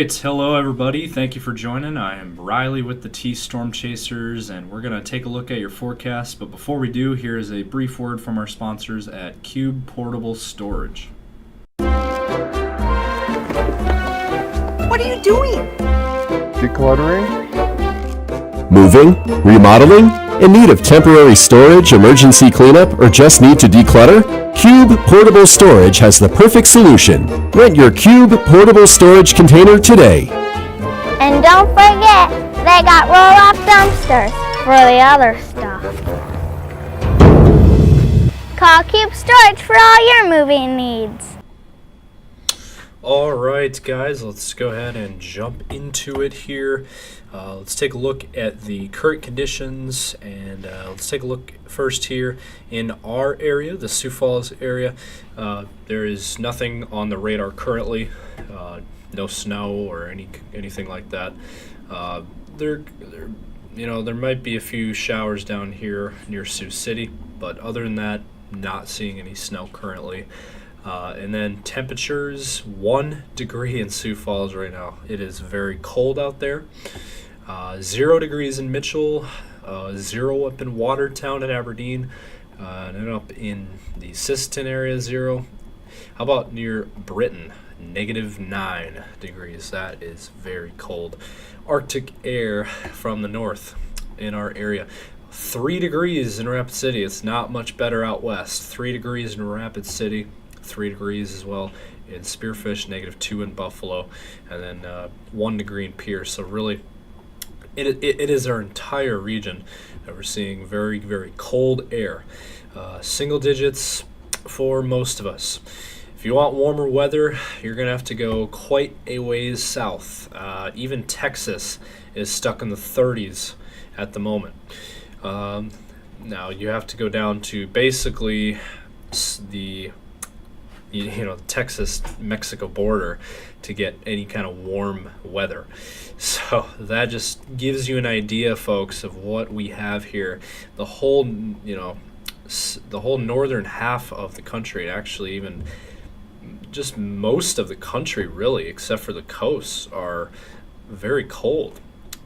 right, hello everybody. Thank you for joining. I am Riley with the T Storm Chasers, and we're going to take a look at your forecast. But before we do, here is a brief word from our sponsors at Cube Portable Storage. What are you doing? Decluttering? Moving? Remodeling? In need of temporary storage, emergency cleanup, or just need to declutter? Cube Portable Storage has the perfect solution. Rent your Cube Portable Storage container today. And don't forget, they got roll-off dumpsters for the other stuff. Call Cube Storage for all your moving needs. All right, guys, let's go ahead and jump into it here. Let's take a look at the current conditions, and let's take a look first here in our area, the Sioux Falls area. There is nothing on the radar currently, no snow or anything like that. There might be a few showers down here near Sioux City, but other than that, not seeing any snow currently. And then temperatures, 1 degree in Sioux Falls right now. It is very cold out there. 0 degrees in Mitchell, 0 up in Watertown and Aberdeen, and then up in the Sisseton area, 0. How about near Britain? -9 degrees. That is very cold. Arctic air from the north in our area. 3 degrees in Rapid City. It's not much better out west. 3 degrees in Rapid City. 3 degrees as well in Spearfish, -2 in Buffalo, and then 1 degree in Pierce. So really, it is our entire region that we're seeing very, very cold air. Single digits for most of us. If you want warmer weather, you're going to have to go quite a ways south. Even Texas is stuck in the 30s at the moment. Now you have to go down to basically the Texas-Mexico border to get any kind of warm weather. So that just gives you an idea, folks, of what we have here. The whole northern half of the country, actually even just most of the country really, except for the coasts, are very cold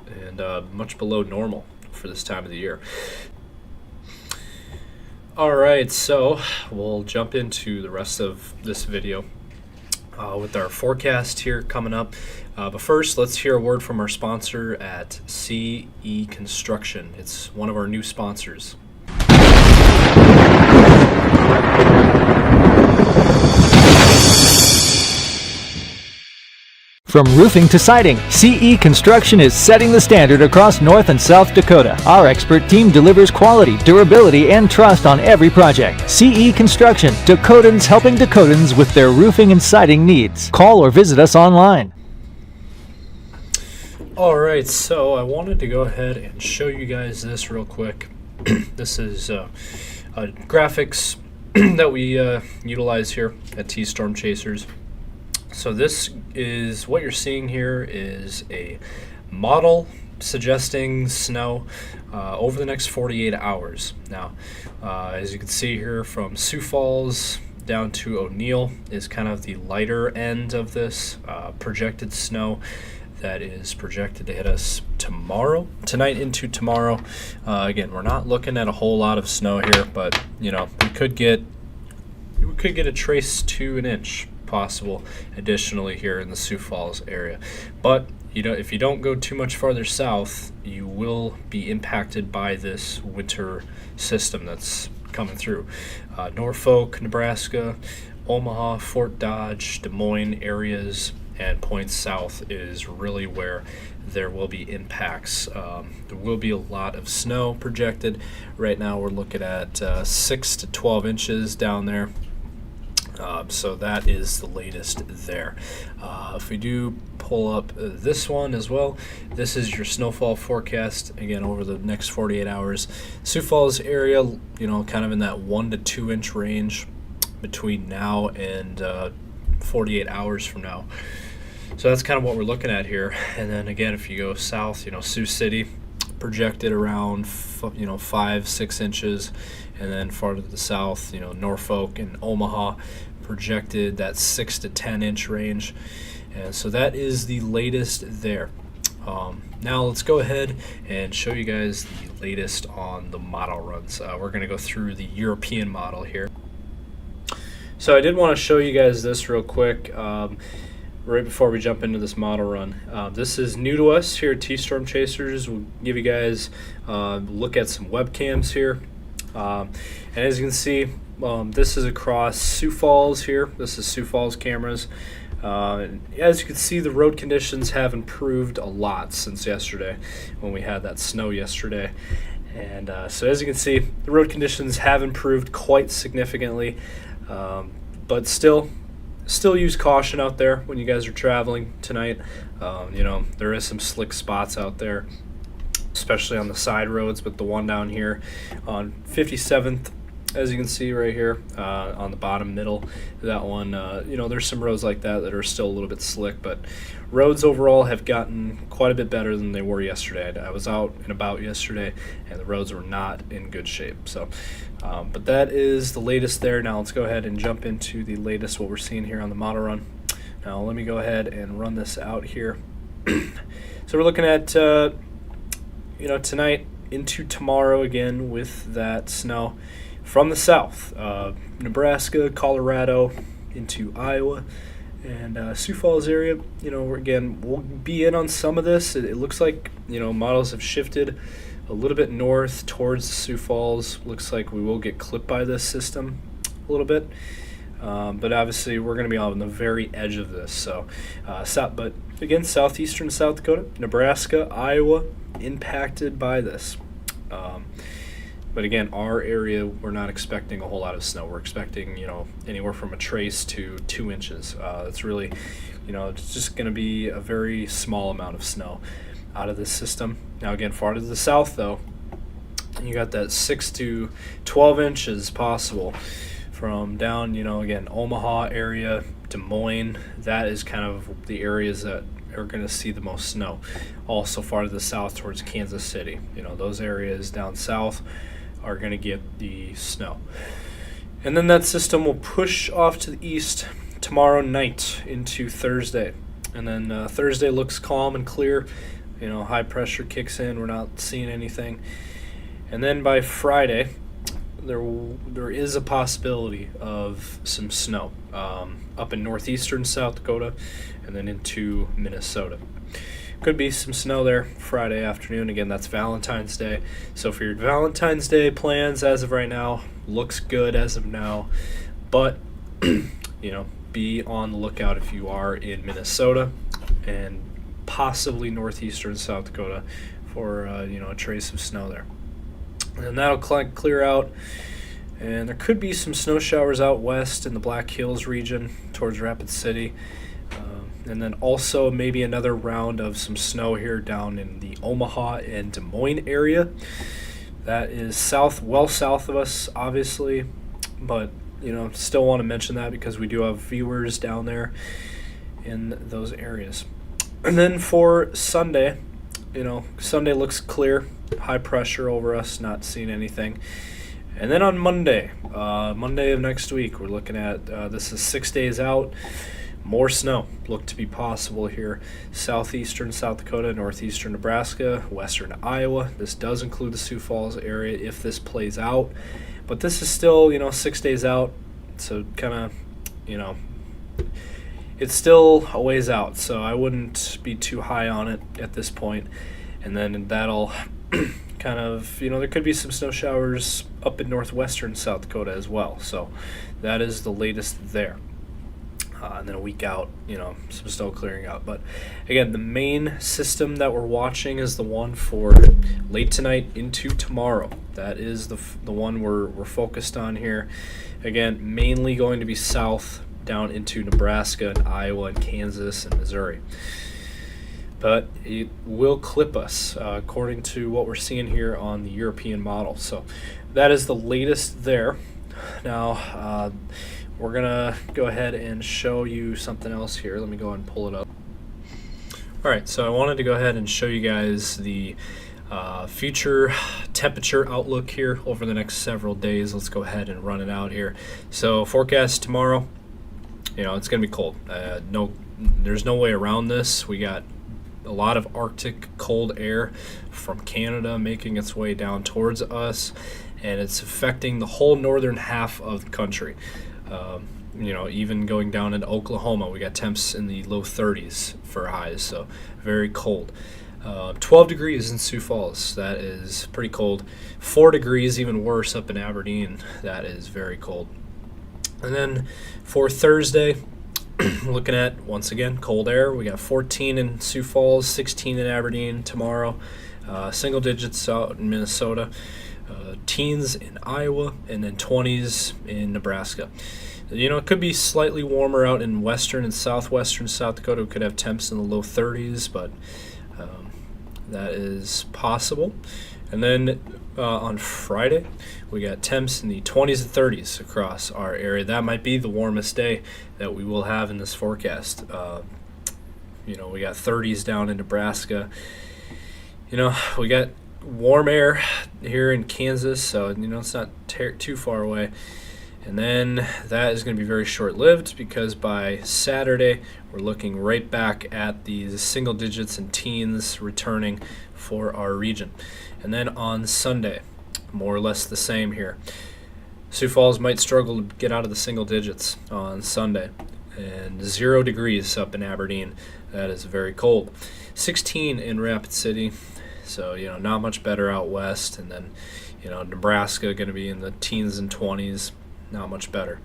and much below normal for this time of the year. Alright, so we'll jump into the rest of this video with our forecast here coming up. But first, let's hear a word from our sponsor at CE Construction. It's one of our new sponsors. From roofing to siding, CE Construction is setting the standard across North and South Dakota. Our expert team delivers quality, durability, and trust on every project. CE Construction, Dakotans helping Dakotans with their roofing and siding needs. Call or visit us online. Alright, so I wanted to go ahead and show you guys this real quick. This is graphics that we utilize here at T Storm Chasers. So this is what you're seeing here is a model suggesting snow over the next 48 hours. Now, as you can see here, from Sioux Falls down to O'Neill is kind of the lighter end of this projected snow that is projected to hit us tonight into tomorrow. Again, we're not looking at a whole lot of snow here, but we could get a trace to an inch possible additionally here in the Sioux Falls area. But if you don't go too much farther south, you will be impacted by this winter system that's coming through. Norfolk, Nebraska, Omaha, Fort Dodge, Des Moines areas, and points south is really where there will be impacts. There will be a lot of snow projected. Right now we're looking at 6 to 12 inches down there. So that is the latest there. If we do pull up this one as well, this is your snowfall forecast, again, over the next 48 hours. Sioux Falls area, kind of in that 1 to 2 inch range between now and 48 hours from now. So that's kind of what we're looking at here. And then again, if you go south, Sioux City projected around 5-6 inches, and then farther to the south, Norfolk and Omaha projected that 6 to 10 inch range. And so that is the latest there. Now let's go ahead and show you guys the latest on the model runs. We're going to go through the European model here. So I did want to show you guys this real quick right before we jump into this model run. This is new to us here at T-Storm Chasers. We'll give you guys a look at some webcams here. And as you can see, this is across Sioux Falls here. This is Sioux Falls cameras. As you can see, the road conditions have improved a lot since yesterday when we had that snow yesterday. And so as you can see, the road conditions have improved quite significantly. But still use caution out there when you guys are traveling tonight. You know, there is some slick spots out there, especially on the side roads, but the one down here on 57th, as you can see right here on the bottom middle, that one, you know, there's some roads like that are still a little bit slick, but roads overall have gotten quite a bit better than they were yesterday. I was out and about yesterday, and the roads were not in good shape. So, but that is the latest there. Now let's go ahead and jump into the latest, what we're seeing here on the model run. Now let me go ahead and run this out here. So we're looking at, you know, tonight into tomorrow again with that snow from the south, Nebraska, Colorado, into Iowa, and Sioux Falls area. You know, we'll be in on some of this. It looks like, you know, models have shifted a little bit north towards Sioux Falls. Looks like we will get clipped by this system a little bit, but obviously we're going to be on the very edge of this. So, but again, southeastern South Dakota, Nebraska, Iowa, impacted by this. But again, our area, we're not expecting a whole lot of snow. We're expecting, you know, anywhere from a trace to 2 inches. It's really, you know, it's just going to be a very small amount of snow out of this system. Now again, far to the south though, you got that 6 to 12 inches possible from down, you know, again, Omaha area, Des Moines. That is kind of the areas that are going to see the most snow. Also far to the south towards Kansas City. You know, those areas down south are going to get the snow. And then that system will push off to the east tomorrow night into Thursday. And then Thursday looks calm and clear. You know, high pressure kicks in. We're not seeing anything. And then by Friday, there is a possibility of some snow up in northeastern South Dakota and then into Minnesota. Could be some snow there Friday afternoon. Again, that's Valentine's Day. So for your Valentine's Day plans, as of right now, looks good as of now. But, you know, be on the lookout if you are in Minnesota and possibly northeastern South Dakota for, you know, a trace of snow there. And that'll clear out. And there could be some snow showers out west in the Black Hills region towards Rapid City. And then also maybe another round of some snow here down in the Omaha and Des Moines area. That is well south of us, obviously. But, you know, still want to mention that because we do have viewers down there in those areas. And then for Sunday, you know, Sunday looks clear. High pressure over us, not seeing anything. And then on Monday of next week, we're looking at, this is 6 days out. More snow look to be possible here. Southeastern South Dakota, northeastern Nebraska, western Iowa. This does include the Sioux Falls area if this plays out. But this is still, you know, 6 days out. So kind of, you know, it's still a ways out. So I wouldn't be too high on it at this point. And then that'll kind of, you know, there could be some snow showers up in northwestern South Dakota as well. So that is the latest there. And then a week out, you know, some snow clearing out. But again, the main system that we're watching is the one for late tonight into tomorrow. That is the one we're focused on here. Again, mainly going to be south down into Nebraska and Iowa and Kansas and Missouri. But it will clip us according to what we're seeing here on the European model. So that is the latest there. Now, we're going to go ahead and show you something else here. Let me go ahead and pull it up. All right, so I wanted to go ahead and show you guys the future temperature outlook here over the next several days. Let's go ahead and run it out here. So forecast tomorrow, it's going to be cold. There's no way around this. We got a lot of Arctic cold air from Canada making its way down towards us, and it's affecting the whole northern half of the country. Even going down into Oklahoma, we got temps in the low 30s for highs, so very cold. 12 degrees in Sioux Falls, that is pretty cold. 4 degrees, even worse, up in Aberdeen, that is very cold. And then for Thursday, looking at, once again, cold air. We got 14 in Sioux Falls, 16 in Aberdeen tomorrow, single digits out in Minnesota, teens in Iowa, and then 20s in Nebraska. It could be slightly warmer out in western and southwestern South Dakota. We could have temps in the low 30s, but that is possible. And then on Friday, we got temps in the 20s and 30s across our area. That might be the warmest day that we will have in this forecast. We got 30s down in Nebraska. We got warm air here in Kansas, so it's not too far away. And then that is going to be very short-lived, because by Saturday we're looking right back at the single digits and teens returning for our region. And then on Sunday, more or less the same here. Sioux Falls might struggle to get out of the single digits on Sunday. And 0 degrees up in Aberdeen. That is very cold. 16 in Rapid City. So, not much better out west. And then, Nebraska going to be in the teens and 20s. Not much better.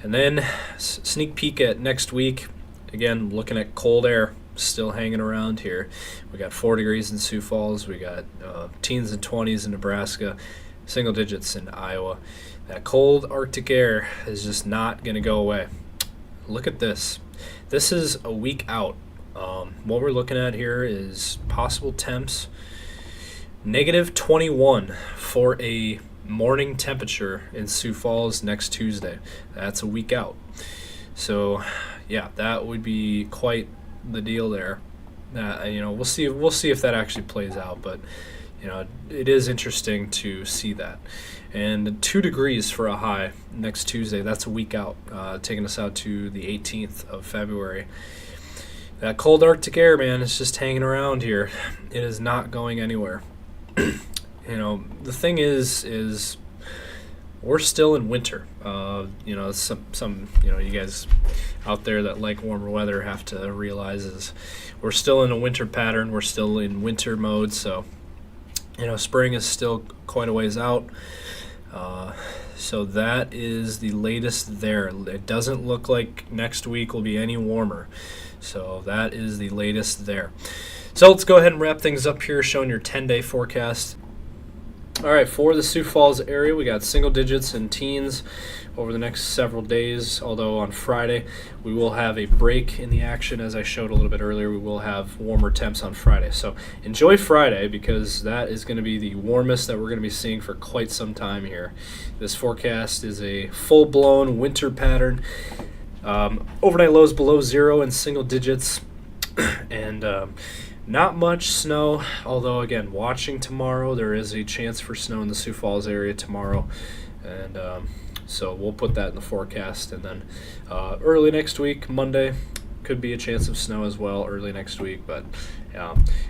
And then sneak peek at next week. Again, looking at cold air still hanging around here. We got 4 degrees in Sioux Falls. We got teens and 20s in Nebraska, single digits in Iowa. That cold Arctic air is just not going to go away. Look at this. This is a week out. What we're looking at here is possible temps. -21 for a morning temperature in Sioux Falls next Tuesday. That's a week out. So, yeah, that would be quite the deal there. We'll see if that actually plays out, but it is interesting to see that. And 2 degrees for a high next Tuesday. That's a week out, taking us out to the 18th of February. That cold Arctic air, man, is just hanging around here. It is not going anywhere. The thing is we're still in winter. Some you guys out there that like warmer weather have to realize is we're still in a winter pattern. We're still in winter mode. So, spring is still quite a ways out. So that is the latest there. It doesn't look like next week will be any warmer. So that is the latest there. So let's go ahead and wrap things up here, showing your 10-day forecast. All right, for the Sioux Falls area, we got single digits and teens over the next several days, although on Friday we will have a break in the action. As I showed a little bit earlier, we will have warmer temps on Friday. So enjoy Friday, because that is going to be the warmest that we're going to be seeing for quite some time here. This forecast is a full-blown winter pattern. Overnight lows below 0 in single digits, and not much snow, although again, watching tomorrow, there is a chance for snow in the Sioux Falls area tomorrow, and so we'll put that in the forecast. And then early next week, Monday, could be a chance of snow as well early next week, but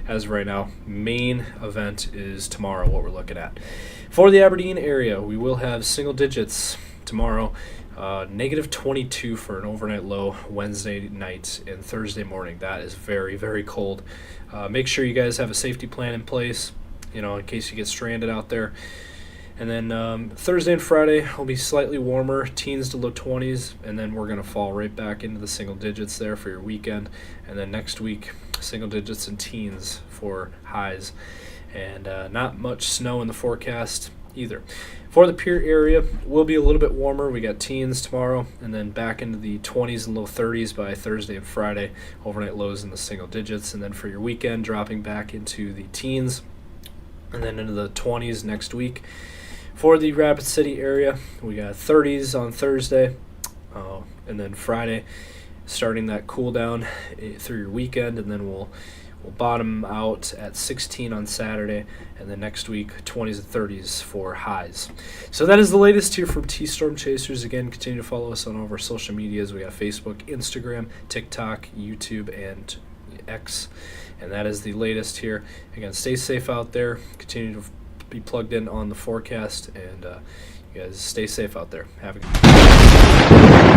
as of right now, main event is tomorrow, what we're looking at. For the Aberdeen area, we will have single digits tomorrow. -22 for an overnight low Wednesday night and Thursday morning. That is very, very cold. Make sure you guys have a safety plan in place, in case you get stranded out there. And then Thursday and Friday will be slightly warmer, teens to low 20s, and then we're going to fall right back into the single digits there for your weekend. And then next week, single digits and teens for highs. And not much snow in the forecast either. For the Pierre area, will be a little bit warmer. We got teens tomorrow, and then back into the 20s and low 30s by Thursday and Friday. Overnight lows in the single digits, and then for your weekend, dropping back into the teens, and then into the 20s next week. For the Rapid City area, we got 30s on Thursday, and then Friday, starting that cool down through your weekend, and then we'll We'll bottom out at 16 on Saturday, and then next week 20s and 30s for highs. So that is the latest here from T-Storm Chasers. Again, continue to follow us on all of our social medias. We have Facebook, Instagram, TikTok, YouTube, and X, and that is the latest here. Again, stay safe out there. Continue to be plugged in on the forecast, and you guys stay safe out there. Have a good